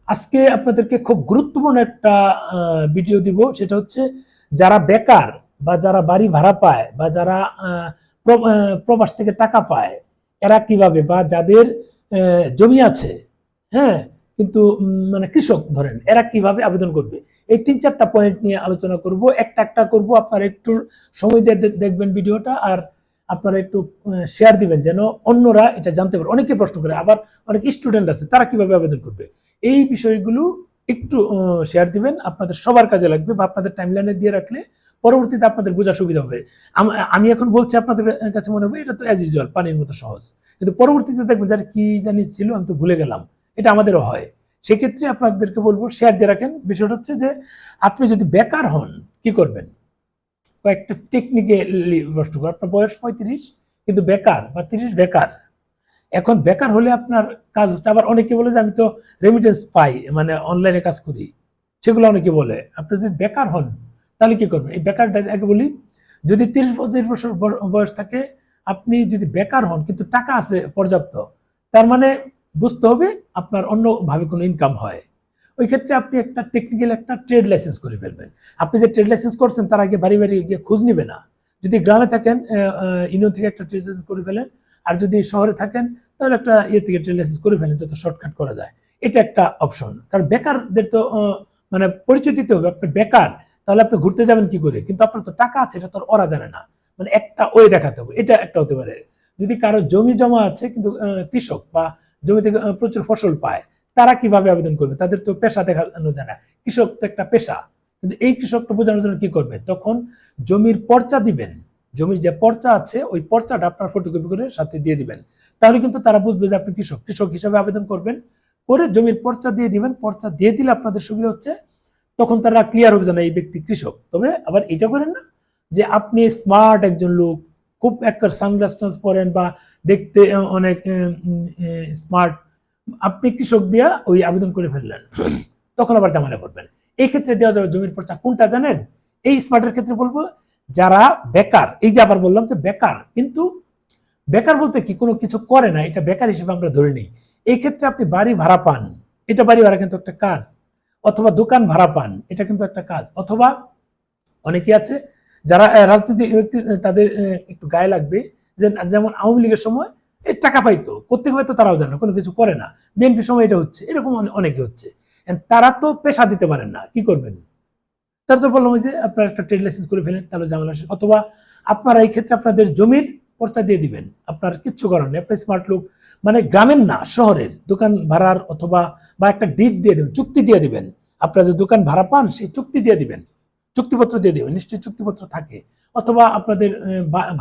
আজকে আপনাদেরকে খুব গুরুত্বপূর্ণ একটা ভিডিও দিব। সেটা হচ্ছে যারা বেকার বা যারা বাড়ি ভাড়া পায় বা যারা প্রবাস থেকে টাকা পায়, এরা কিভাবে, বা যাদের জমি আছে, হ্যাঁ, কিন্তু মানে কৃষক ধরেন, এরা কিভাবে আবেদন করবে, এই 3-4টা পয়েন্ট নিয়ে আলোচনা করব। একটা একটা করব, আপনারা একটু সময় দিয়ে দেখবেন ভিডিওটা, আর আপনারা একটু শেয়ার দিবেন যেন অন্যরা এটা জানতে পারে। অনেকে প্রশ্ন করে, আবার অনেক স্টুডেন্ট আছে, তারা কিভাবে আবেদন করবে। এই বিষয়গুলো একটু শেয়ার দিবেন, আপনাদের সবার কাজে লাগবে, বা আপনাদের টাইমলাইনে দিয়ে রাখলে পরবর্তীতে আপনাদের বোঝা সুবিধা হবে। আমি এখন বলছি, আপনাদের কাছে মনে হবে এটা তো অ্যাজ ইউজুয়াল, পানির মতো সহজ, কিন্তু পরবর্তীতে দেখবেন যারা কি জানি ছিল, আমি তো ভুলে গেলাম। এটা আমাদেরও হয়। সেক্ষেত্রে আপনাদেরকে বলবো শেয়ার দিয়ে রাখেন। বিষয়টা হচ্ছে যে আপনি যদি বেকার হন কি করবেন, কয়েকটা টেকনিক্যালি প্রশ্ন করবো। আপনার বয়স 35 কিন্তু বেকার, বা 30 বেকার। এখন বেকার হলে আপনার কাজ হচ্ছে, আবার অনেকে বলে যে আমি তো রেমিটেন্স পাই, মানে অনলাইনে কাজ করি, সেগুলো অনেকে বলে। আপনি যদি বেকার হন তাহলে কি করবেন, এই বেকারটা আগে বলি। যদি 30-35 বছর বয়স থাকে, আপনি যদি বেকার হন কিন্তু টাকা আছে পর্যাপ্ত, তার মানে বুঝতে হবে আপনার অন্যভাবে কোনো ইনকাম হয়। ওই ক্ষেত্রে আপনি একটা টেকনিক্যাল একটা ট্রেড লাইসেন্স করে ফেলবেন। আপনি যে ট্রেড লাইসেন্স করছেন তার আগে বাড়ি বাড়ি গিয়ে খোঁজ নিবে না। যদি গ্রামে থাকেন, ইউনিয়ন থেকে একটা ট্রেড লাইসেন্স করে ফেলেন। আর যদি শহরে থাকেন, তাহলে একটা থেকে ট্রেড লাইসেন্স করে ফেলেন, যত শর্টকাট করা যায়। এটা একটা অপশন। কারণ বেকারদের তো মানে পরিচয় দিতে হবে আপনি বেকার, তাহলে আপনি ঘুরতে যাবেন কি করে, কিন্তু আপনার তো টাকা আছে, এটা তো ওরা জানে না। মানে একটা ওয়ে দেখাতে হবে, এটা একটা হতে পারে। যদি কারো জমি জমা আছে কিন্তু কৃষক, বা জমি থেকে প্রচুর ফসল পায়, তারা কিভাবে আবেদন করবে, তাদের তো পেশা দেখানো যায় না। কৃষক তো একটা পেশা, কিন্তু এই কৃষকটা বোঝানোর জন্য কি করবে, তখন জমির পর্চা দিবেন। জমির যে পর্চা আছে, ওই পর্চাটা আপনার ফটোকপি করে সাথে দিয়ে দিবেন। তাহলে কিন্তু তারা বুঝবে যে আপনি কৃষক, কৃষক হিসাবে আবেদন করবেন। করে জমির পর্চা দিয়ে দিবেন। পর্চা দিয়ে দিলে আপনাদের সুবিধা হচ্ছে, তখন তারা ক্লিয়ার হবে যে না, এই ব্যক্তি কৃষক। তবে আবার এটা করেন না যে আপনি স্মার্ট একজন লোক, খুব একটা সানগ্লাস পরেন, বা দেখতে অনেক স্মার্ট, আপনি কৃষক দিয়া ওই আবেদন করে ফেললেন, তখন আবার জামালে পড়বেন। এই ক্ষেত্রে দেওয়া যাবে জমির পর্চা কোনটা জানেন? এই স্মার্টের ক্ষেত্রে বলবো যারা বেকার। এই যে আবার বললাম যে বেকার, কিন্তু বেকার বলতে কি কোনো কিছু করে না, এটা বেকার হিসেবে আমরা ধরে নিই। এই ক্ষেত্রে আপনি বাড়ি ভাড়া পান, এটা বাড়ি ভাড়া কিন্তু একটা কাজ। অথবা দোকান ভাড়া পান, এটা কিন্তু একটা কাজ। অথবা অনেকে আছে যারা রাজনীতি ব্যক্তি, তাদের একটু গায়ে লাগবে, যেমন আওয়ামী লীগের সময় এই টাকা পাইতো, করতে হয়তো তারাও জানে, কোনো কিছু করে না। বিএনপির সময় এটা হচ্ছে, এরকম অনেকে হচ্ছে। তারা তো পেশা দিতে পারেন না, কি করবেন? তার তো বললাম যে আপনার একটা ট্রেড লাইসেন্স করে ফেলেন, তাহলে ঝামেলা শেষ। অথবা আপনারা এই ক্ষেত্রে আপনাদের জমির পর্চা দিয়ে দিবেন, আপনার কিচ্ছু করার নেই, আপনি স্মার্ট লোক, মানে গ্রামের না শহরের দোকান ভাড়ার, অথবা বা একটা ডিড দিয়ে দেবেন, চুক্তি দিয়ে দিবেন। আপনারা যে দোকান ভাড়া পান সেই চুক্তি দিয়ে দিবেন, চুক্তিপত্র দিয়ে দিবেন, নিশ্চয়ই চুক্তিপত্র থাকে। অথবা আপনাদের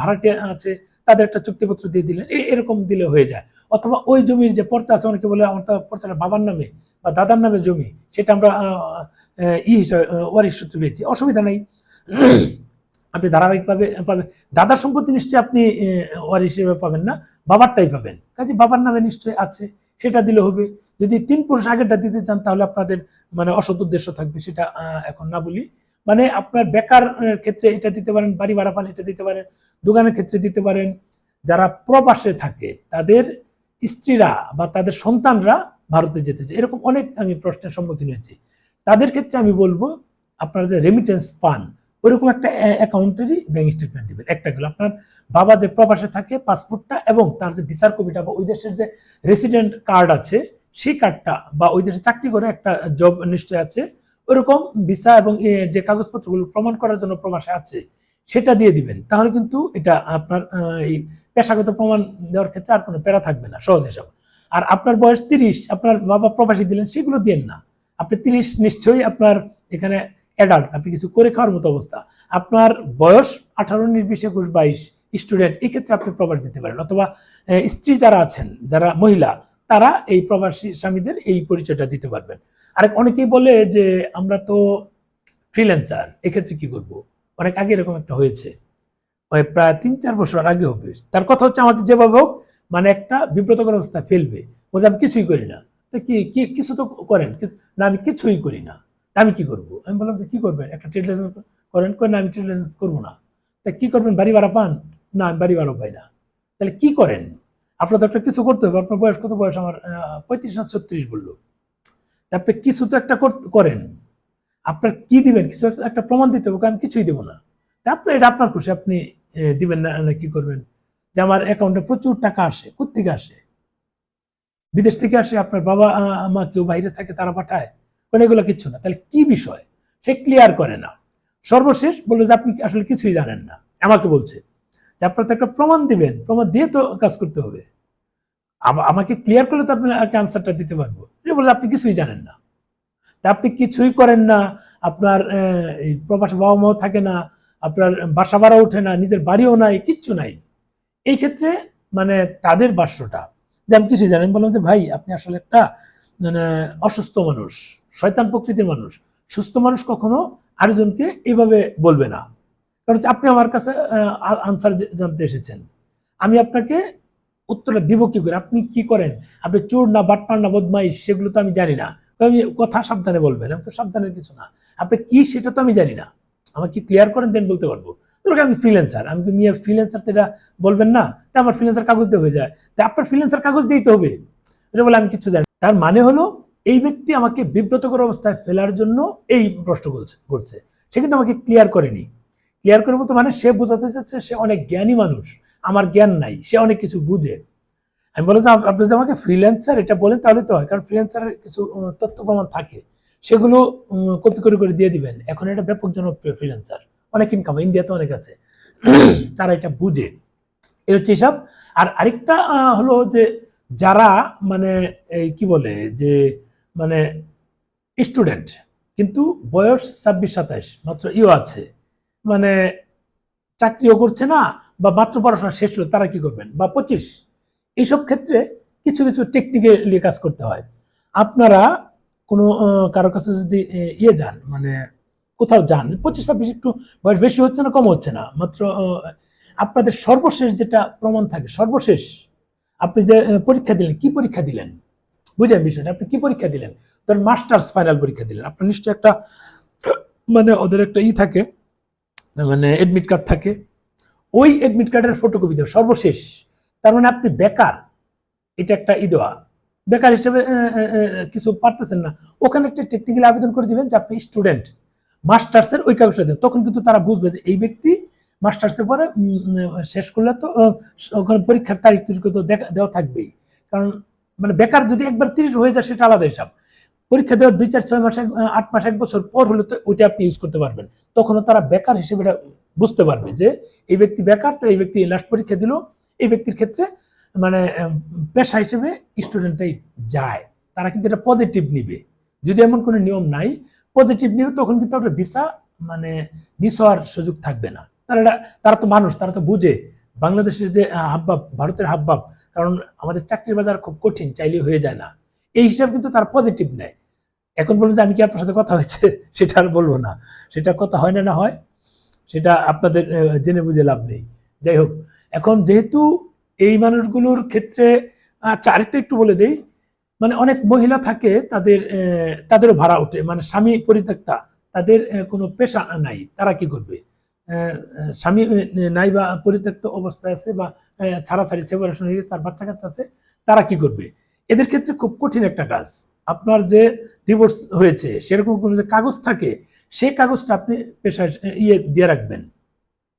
ভাড়াটিয়া আছে, তাদের একটা চুক্তিপত্র দিয়ে দিলেন, এরকম দিলে হয়ে যায়। অথবা ওই জমির যে পর্চা আছে, অনেকে বলে আমার তো পর্চাটা বাবার নামে বা দাদার নামে জমি, সেটা আমরা হিসাবে ওয়ারিশ সূত্রে পেয়েছি, অসুবিধা নাই। আপনি ধারাবাহিক পাবেন। দাদার সম্পত্তি নিশ্চয়ই আপনি ওয়ারিশ হিসেবে পাবেন না, বাবারটাই পাবেন। কাজে বাবার নামে নিশ্চয়ই আছে, সেটা দিলে হবে। যদি 3 পুরুষ আগেরটা দিতে চান, তাহলে আপনাদের মানে অসৎ উদ্দেশ্য থাকবে, সেটা এখন না বলি। মানে আপনার বেকার ক্ষেত্রে এটা দিতে পারেন, বাড়ি ভাড়া পান এটা দিতে পারেন, দোকানের ক্ষেত্রে দিতে পারেন। যারা প্রবাসে থাকে তাদের স্ত্রীরা বা তাদের সন্তানরা ভারতে যেতে চায়, এরকম অনেক আমি প্রশ্নের সম্মুখীন হয়েছি। তাদের ক্ষেত্রে আমি বলবো আপনারা যে রেমিটেন্স পান, ওইরকম একটা অ্যাকাউন্টেরই ব্যাংক স্টেটমেন্ট দিবেন। একটা গেল আপনার বাবা যে প্রবাসে থাকে, পাসপোর্টটা, এবং তার যে ভিসার কপিটা, বা ওই দেশের যে রেসিডেন্ট কার্ড আছে সেই কার্ডটা, বা ওই দেশে চাকরি করে একটা জব নিশ্চয় আছে, ওরকম ভিসা এবং যে কাগজপত্রগুলো প্রমাণ করার জন্য প্রবাসে আছে, সেটা দিয়ে দিবেন। তাহলে কিন্তু এটা আপনার এই পেশাগত প্রমাণ দেওয়ার ক্ষেত্রে আর কোনো প্যারা থাকবে না, সহজ হিসাব। আর আপনার বয়স 30, আপনার বাবা প্রবাসী দিলেন, সেগুলো দিন না। আপনি 30 নিশ্চয়ই আপনার এখানে অ্যাডাল্ট, আপনি কিছু করে খাওয়ার মতো অবস্থা। আপনার বয়স 18, 19, 20, 21, 22 স্টুডেন্ট, এই ক্ষেত্রে আপনি প্রবাস দিতে পারেন। অথবা স্ত্রী যারা আছেন, যারা মহিলা, তারা এই প্রবাসী স্বামীদের এই পরিচয়টা দিতে পারবেন। আরেক অনেকেই বলে যে আমরা তো ফ্রিল্যান্সার, এক্ষেত্রে কি করব? অনেক আগে এরকম একটা হয়েছে, ওই প্রায় 3-4 বছর আগে হবে। তার কথা হচ্ছে আমাকে যেভাবে হোক মানে একটা বিব্রতকর অবস্থা ফেলবে, বলছে আমি কিছুই করি না। তো কি কিছু তো করেন? না আমি কিছুই করি না, আমি কি করব? আমি বললাম যে কি করবেন, একটা ট্রেড লাইসেন্স করেন। কই না, আমি ট্রেড লাইসেন্স করবো না। তা কি করবেন, বাড়ি ভাড়া পান? না, আমি বাড়ি ভাড়া পাই না। তাহলে কি করেন? আপনার তো একটা কিছু করতে হবে। আপনার বয়স কত? বয়স আমার 35 না 36 বললো। আপনি কিছু তো একটা করেন, আপনার কি দিবেন, কিছু একটা প্রমাণ দিতে হবে, আমি কিছুই দেবো না। তারপরে এটা আপনার খুশি, আপনি দিবেন না কি করবেন। যে আমার অ্যাকাউন্টে প্রচুর টাকা আসে, কোত্থেকে আসে? বিদেশ থেকে আসে, আপনার বাবা মা কেউ বাইরে থাকে তারা পাঠায়, মানে এগুলো কিচ্ছু না। তাহলে কি বিষয় সে ক্লিয়ার করে না। সর্বশেষ বললো যে আপনি আসলে কিছুই জানেন না, আমাকে বলছে যে আপনার তো একটা প্রমাণ দিবেন, প্রমাণ দিয়ে তো কাজ করতে হবে। আমাকে ক্লিয়ার করলে তো আপনাকে আনসারটা দিতে পারবো। বলে আপনি কিছুই জানেন না, তা আপনি কিছুই করেন না, আপনার এই প্রবাসী বাবা মাও থাকে না, আপনার বাসা ভাড়া ওঠে না, নিজের বাড়িও নাই, কিচ্ছু নাই। এই ক্ষেত্রে মানে তাদের ভাষ্যটা যে আমি কিছুই জানেন, বললাম যে ভাই আপনি আসলে একটা মানে অসুস্থ মানুষ, শয়তান প্রকৃতির মানুষ। সুস্থ মানুষ কখনো আরেকজনকে এইভাবে বলবে না। কারণ আপনি আমার কাছে আনসার জানতে এসেছেন, আমি আপনাকে উত্তরটা দিব কি করে? আপনি কি করেন? আপনি চোর না বাটপার না বদমাইশ সেগুলো তো আমি জানি না। আমি কথা সাবধানে বলবেন, আমি তো সাবধানের কিছু না। আপনি কি সেটা তো আমি জানি না, আমাকে ক্লিয়ার করেন, দেন বলতে পারবো। আমি ফ্রিল্যান্সার, আমি নিয়ে ফ্রিল্যান্সার তো এটা বলবেন না, তা আমার ফ্রিল্যান্সার কাগজ দিয়ে হয়ে যায়, তা আপনার ফ্রিল্যান্সার কাগজ দিতে হবে। এটা বলে আমি কিছু জানি। তার মানে হলো এই ব্যক্তি আমাকে বিব্রতকর অবস্থায় ফেলার জন্য এই প্রশ্ন করছে। সে কিন্তু আমাকে ক্লিয়ার করেনি। ক্লিয়ার করে বলতে মানে সে বোঝাতে চাচ্ছে সে অনেক জ্ঞানী মানুষ, আমার জ্ঞান নাই, সে অনেক কিছু বুঝে। আমি বললাম আপনি যদি আমাকে ফ্রিল্যান্সার এটা বলেন তাহলে তো হয়, কারণ ফ্রিল্যান্সারের কিছু তথ্য প্রমাণ থাকে, সেগুলো কপি করে করে দিয়ে দিবেন। এখন এটা ব্যাপক জনপ্রিয় ফ্রিল্যান্সার, অনেক ইনকাম, ইন্ডিয়াতে অনেক আছে, তারা এটা বুঝে। এই হচ্ছে হিসাব। আর আরেকটা হলো যে যারা মানে এই কি বলে যে মানে স্টুডেন্ট কিন্তু বয়স 26-27 মাত্র আছে, মানে চাকরিও করছে না বা মাত্র পড়াশোনা শেষ হলো, তারা কি করবেন? বা 25, এইসব ক্ষেত্রে কিছু কিছু টেকনিক্যালি কাজ করতে হয়। আপনারা কোনো কারো কাছে যদি যান, মানে কোথাও যান, 25-26 একটু বয়স বেশি হচ্ছে না কম হচ্ছে না, মাত্র আপনাদের সর্বশেষ যেটা প্রমাণ থাকে, সর্বশেষ আপনি যে পরীক্ষা দিলেন, কি পরীক্ষা দিলেন বুঝেন বিষয়টা, আপনি কি পরীক্ষা দিলেন? ধরেন মাস্টার্স ফাইনাল পরীক্ষা দিলেন, আপনার নিশ্চয়ই একটা মানে ওদের একটা থাকে, মানে এডমিট কার্ড থাকে, ওই এডমিট কার্ডের ফটোকপি দেওয়া সর্বশেষ। তার মানে আপনি বেকার, এটা একটা দেওয়া, বেকার হিসেবে কিছু পারতেছেন না, ওখানে একটা টেকনিক্যালি আবেদন করে দিবেন যে আপনি স্টুডেন্ট, মাস্টার্সের ওই কাগজটা দেন। তখন কিন্তু তারা বুঝবে যে এই ব্যক্তি মাস্টার্সের পরে শেষ করলে তো ওখানে পরীক্ষার তারিখ তো দেওয়া থাকবেই। কারণ মানে বেকার যদি একবার 30 হয়ে যায় সেটা আলাদা হিসাব, পরীক্ষা দেওয়ার 2-4-6 মাস 8 মাস 1 বছর পর হলে তো ওইটা আপনি ইউজ করতে পারবেন। তখনও তারা বেকার হিসেবে বুঝতে পারবে যে এই ব্যক্তি বেকার, তো এই ব্যক্তি লাস্ট পরীক্ষা দিল। এই ব্যক্তির ক্ষেত্রে মানে পেশা হিসেবে স্টুডেন্টটাই যায়, তারা কিন্তু এটা পজিটিভ নিবে। যদি এমন কোনো নিয়ম নাই, পজিটিভ নিবে, তখন কিন্তু আপনার ভিসা মানে মিস হওয়ার সুযোগ থাকবে না। তারা তো মানুষ, তারা তো বুঝে বাংলাদেশের যে হাবভাব, ভারতের হাবভাব, কারণ আমাদের চাকরির বাজার খুব কঠিন, চাইলে হয়ে যায় না, এই হিসাব কিন্তু তারা পজিটিভ নেয়। এখন বলুন যে আমি কি আপনার সাথে কথা হয়েছে সেটা আর বলবো না, সেটা কথা হয় না হয় সেটা আপনাদের জেনে বুঝে লাভ নেই। যাই হোক, এখন যেহেতু এই মানুষগুলোর ক্ষেত্রে আচ্ছা আরেকটা একটু বলে দেই, মানে অনেক মহিলা থাকে তাদেরও ভাড়া ওঠে, মানে স্বামী পরিত্যক্তা, তাদের কোনো পেশা নাই, তারা কি করবে? স্বামী নাই বা পরিত্যক্ত অবস্থায় আছে বা ছাড়াছাড়ি সেপারেশন হয়ে তার বাচ্চা কাচ্চা আছে, তারা কি করবে? এদের ক্ষেত্রে খুব কঠিন একটা কাজ। আপনার যে ডিভোর্স হয়েছে সেরকম কোনো যে কাগজ থাকে, সেই কাগজটা আপনি পেশায় দিয়ে রাখবেন।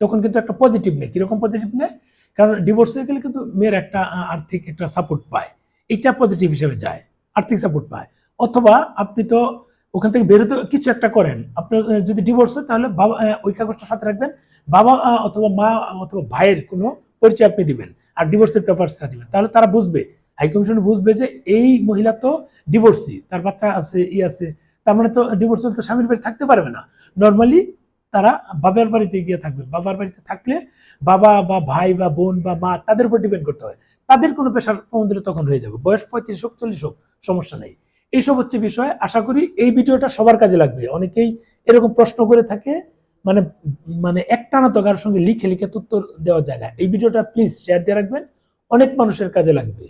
তখন কিন্তু একটা পজিটিভ নেই। কিরকম পজিটিভ নেই? কারণ ডিভোর্স হয়ে গেলে কিন্তু মেয়ের একটা আর্থিক একটা সাপোর্ট পায়, এটা পজিটিভ হিসেবে যায়, আর্থিক সাপোর্ট পায়। অথবা আপনি তো ওখান থেকে বেরোতে কিছু একটা করেন, আপনার যদি ডিভোর্স হয় তাহলে বাবা ওই কাগজটা সাথে রাখবেন, বাবা অথবা মা অথবা ভাইয়ের কোনো পরিচয় আপনি দিবেন, আর ডিভোর্সের পেপারসটা দিবেন, তাহলে তারা বুঝবে, হাইকমিশন বুঝবে যে এই মহিলা তো ডিভোর্সি, তার বাচ্চা আছে আছে, তার মানে তো ডিভোর্স হলে তো স্বামীর বাড়ি থাকতে পারবে না। নর্মালি তারা বাবার বাড়িতে গিয়ে থাকবে, বাবার বাড়িতে থাকলে বাবা বা ভাই বা বোন বা মা তাদের উপর ডিপেন্ড করতে হয়, তাদের কোনো পেশার প্রমাণ দিলে তখন হয়ে যাবে, বয়স 35 হোক 40 হোক সমস্যা নেই। এইসব হচ্ছে বিষয়। আশা করি এই ভিডিওটা সবার কাজে লাগবে। অনেকেই এরকম প্রশ্ন করে থাকে, মানে মানে একটানা তো কারোর সঙ্গে লিখে লিখে উত্তর দেওয়া যায় না। এই ভিডিওটা প্লিজ শেয়ার দিয়ে রাখবেন, অনেক মানুষের কাজে লাগবে।